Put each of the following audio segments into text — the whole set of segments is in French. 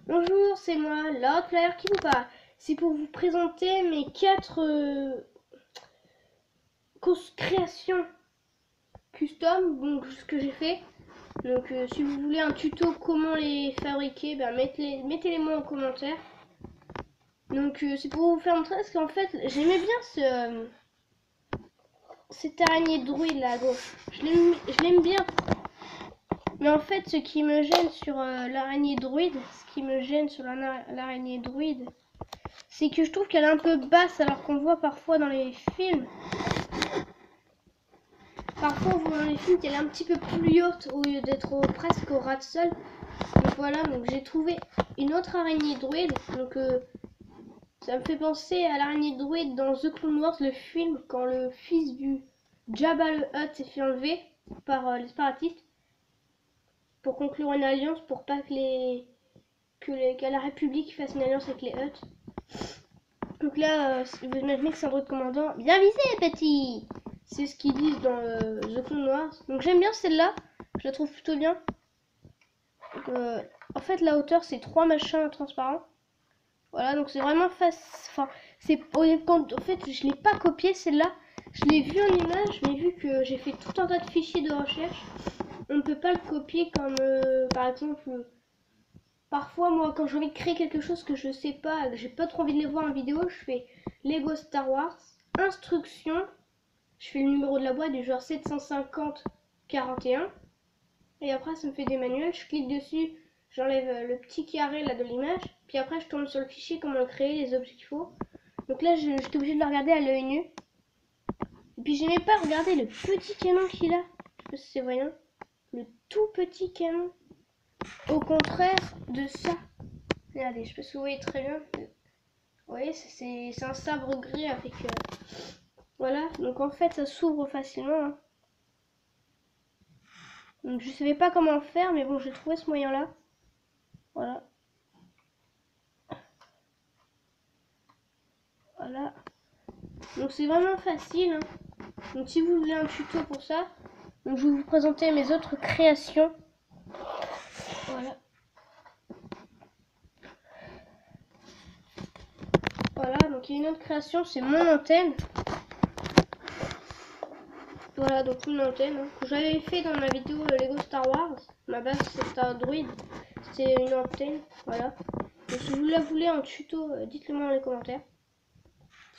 Bonjour, c'est moi, Lord Player qui vous parle. C'est pour vous présenter mes 4 créations custom, donc ce que j'ai fait. Donc si vous voulez un tuto comment les fabriquer, ben, mettez-les moi en commentaire. Donc c'est pour vous faire montrer parce qu'en fait j'aimais bien cette araignée druide là à gauche. Je l'aime bien. Mais en fait ce qui me gêne sur l'araignée druide, c'est que je trouve qu'elle est un peu basse alors qu'on voit parfois dans les films. Parfois on voit dans les films qu'elle est un petit peu plus haute au lieu d'être presque au ras de sol. Donc voilà, donc j'ai trouvé une autre araignée druide. Donc ça me fait penser à l'araignée druide dans The Clone Wars, le film, quand le fils du Jabba le Hutt s'est fait enlever par les séparatistes pour conclure une alliance pour pas que la République fasse une alliance avec les Hutt. Donc là, vous imaginez que c'est un droïde commandant. Bien visé, petit! C'est ce qu'ils disent dans The Clone Wars. Donc j'aime bien celle-là. Je la trouve plutôt bien. Donc, en fait, la hauteur, c'est 3 machins transparents. Voilà, donc c'est vraiment facile. Enfin, c'est en fait, je l'ai pas copié celle-là. Je l'ai vu en image, mais vu que j'ai fait tout un tas de fichiers de recherche, on ne peut pas le copier comme, par exemple, parfois, moi, quand j'ai envie de créer quelque chose que je sais pas, que j'ai pas trop envie de les voir en vidéo, je fais Lego Star Wars, instruction, je fais le numéro de la boîte du genre 750-41, et après ça me fait des manuels, je clique dessus, j'enlève le petit carré là de l'image, puis après je tourne sur le fichier comment créer les objets qu'il faut. Donc là j'étais obligée de le regarder à l'œil nu. Et puis j'aimais pas regarder le petit canon qu'il a, je sais pas si c'est voyant, le tout petit canon. Au contraire de ça, regardez, je sais pas si vous voyez très bien. Vous voyez, c'est un sabre gris avec... voilà, donc en fait ça s'ouvre facilement. Hein. Donc je savais pas comment faire, mais bon, j'ai trouvé ce moyen là. Voilà. Voilà. Donc c'est vraiment facile. Hein. Donc si vous voulez un tuto pour ça, donc je vais vous présenter mes autres créations. Voilà. Voilà, donc il y a une autre création, c'est mon antenne. Voilà, donc une antenne hein, que j'avais fait dans ma vidéo Lego Star Wars. Ma base c'était un droïde, c'était une antenne, voilà. Donc si vous la voulez en tuto, dites-le moi dans les commentaires.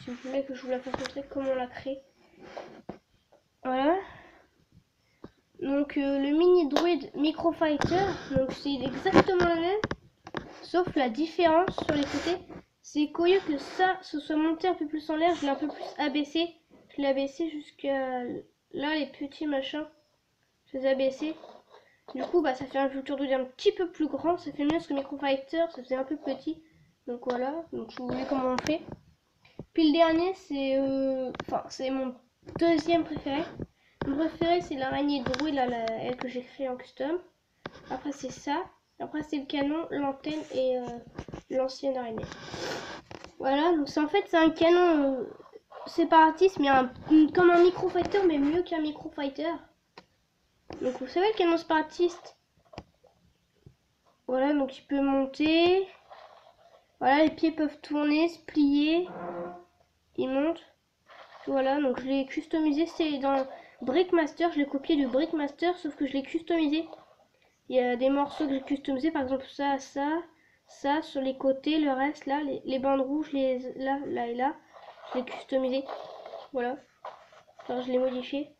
Si vous voulez que je vous la fasse montrer comment on la crée. Voilà. Donc le mini droïde Microfighter, donc c'est exactement le même, sauf la différence sur les côtés, c'est qu'au lieu que ça se soit monté un peu plus en l'air, je l'ai un peu plus abaissé. Je l'ai abaissé jusqu'à là, les petits machins. Je les ai abaissés. Du coup, bah, ça fait un futur droïde un petit peu plus grand. Ça fait mieux parce que Microfighter, ça faisait un peu petit. Donc voilà. Donc si vous voulez comment on fait. Puis le dernier, c'est c'est mon deuxième préféré. Mon préféré, c'est l'araignée droïde, elle que j'ai créée en custom. Après, c'est ça. Après, c'est le canon, l'antenne et l'ancienne araignée. Voilà. Donc en fait, c'est un canon séparatiste, mais comme un microfighter, mais mieux qu'un microfighter. Donc vous savez le canon séparatiste, voilà, donc il peut monter, voilà, les pieds peuvent tourner, se plier, il monte, voilà, donc je l'ai customisé, c'est dans Brickmaster, je l'ai copié du Brickmaster, sauf que je l'ai customisé. Il y a des morceaux que j'ai customisé, par exemple ça, sur les côtés, le reste là, les bandes rouges, là et là, je l'ai customisé, voilà, alors je l'ai modifié.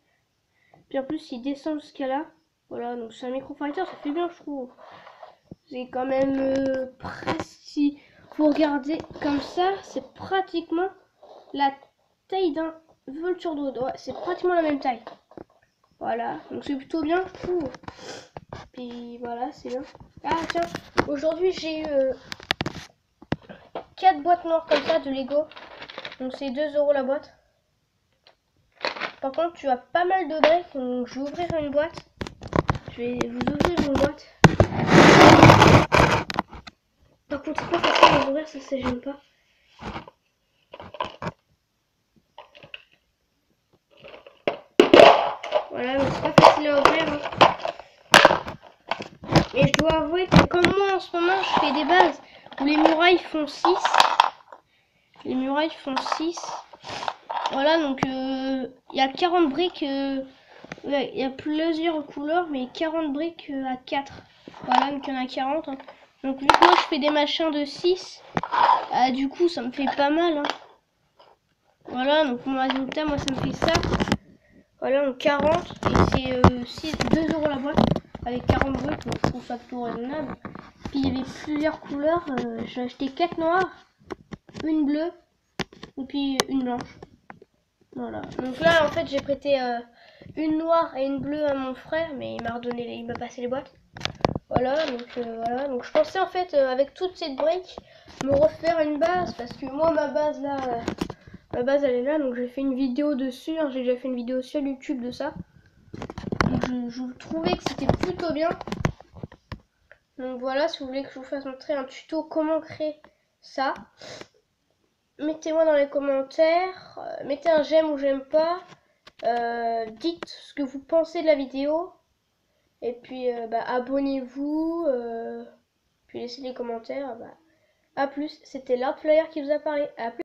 Puis en plus il descend jusqu'à là. Voilà, donc c'est un microfighter, ça fait bien je trouve. C'est quand même presque, si vous regardez comme ça, c'est pratiquement la taille d'un Vulture Droid. Ouais, c'est pratiquement la même taille. Voilà, donc c'est plutôt bien je trouve. Puis voilà, c'est bien. Ah tiens, aujourd'hui j'ai eu 4 boîtes noires comme ça de Lego. Donc c'est 2 € la boîte. Par contre, tu as pas mal de briques, donc je vais ouvrir une boîte. Je vais vous ouvrir une boîte. Par contre, c'est pas facile à ouvrir, ça ne gêne pas. Voilà, mais c'est pas facile à ouvrir. Hein. Mais je dois avouer que comme moi en ce moment, je fais des bases où les murailles font 6. Les murailles font 6. Voilà, donc il y a 40 briques. Il y a plusieurs couleurs, mais 40 briques à 4. Voilà, donc il y en a 40. Hein. Donc vu que moi je fais des machins de 6, du coup ça me fait pas mal. Hein. Voilà, donc mon résultat, moi ça me fait ça. Voilà, donc 40. Et c'est 2 € la boîte. Avec 40 briques, donc je trouve ça plutôt raisonnable. Puis il y avait plusieurs couleurs. J'ai acheté 4 noires, une bleue, et puis une blanche. Voilà. Donc là, en fait, j'ai prêté une noire et une bleue à mon frère, mais il m'a passé les boîtes. Voilà, donc je pensais en fait avec toutes ces briques me refaire une base parce que moi ma base là, ma base elle est là, donc j'ai fait une vidéo dessus. Hein, j'ai déjà fait une vidéo sur YouTube de ça. Donc je trouvais que c'était plutôt bien. Donc voilà, si vous voulez que je vous fasse montrer un tuto comment créer ça, mettez-moi dans les commentaires, mettez un j'aime ou j'aime pas, dites ce que vous pensez de la vidéo, et puis abonnez-vous, puis laissez des commentaires. À plus, c'était Lord Flyer qui vous a parlé, à plus.